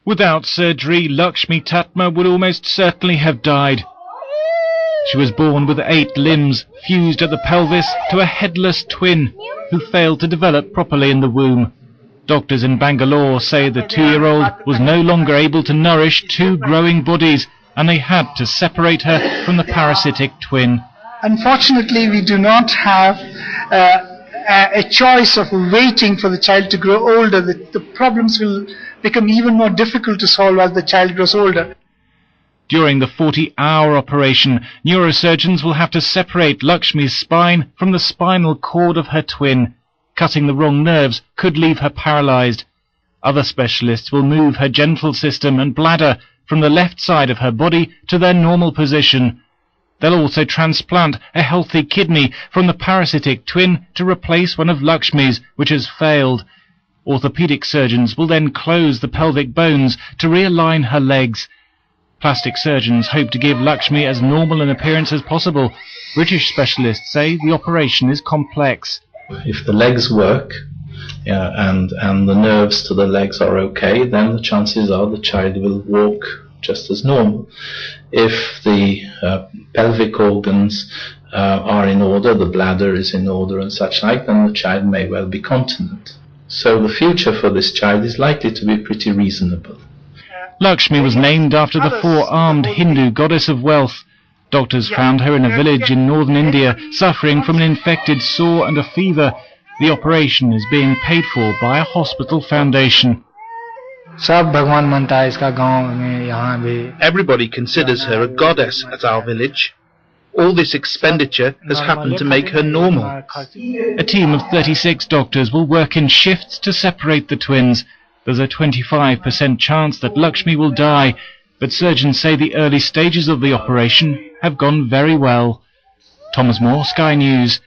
Without surgery, Lakshmi Tatma would almost certainly have died. She was born with 8 limbs fused at the pelvis to a headless twin who failed to develop properly in the womb. Doctors in Bangalore say the 2-year-old was no longer able to nourish 2 growing bodies, and they had to separate her from the parasitic twin. Unfortunately, we do not have a choice of waiting for the child to grow older. The problems will become even more difficult to solve as the child grows older. During the 40-hour operation, neurosurgeons will have to separate Lakshmi's spine from the spinal cord of her twin. Cutting the wrong nerves could leave her paralyzed. Other specialists will move her genital system and bladder from the left side of her body to their normal position. They'll also transplant a healthy kidney from the parasitic twin to replace one of Lakshmi's, which has failed. Orthopedic surgeons will then close the pelvic bones to realign her legs. Plastic surgeons hope to give Lakshmi as normal an appearance as possible. British specialists say the operation is complex. If the legs work and the nerves to the legs are okay, then the chances are the child will walk just as normal. If the pelvic organs are in order, the bladder is in order and such like, then the child may well be continent. So the future for this child is likely to be pretty reasonable. Lakshmi was named after the 4-armed Hindu goddess of wealth. Doctors found her in a village in northern India, suffering from an infected sore and a fever. The operation is being paid for by a hospital foundation. Everybody considers her a goddess at our village. All this expenditure has happened to make her normal. A team of 36 doctors will work in shifts to separate the twins. There's a 25% chance that Lakshmi will die, but surgeons say the early stages of the operation have gone very well. Thomas Moore, Sky News.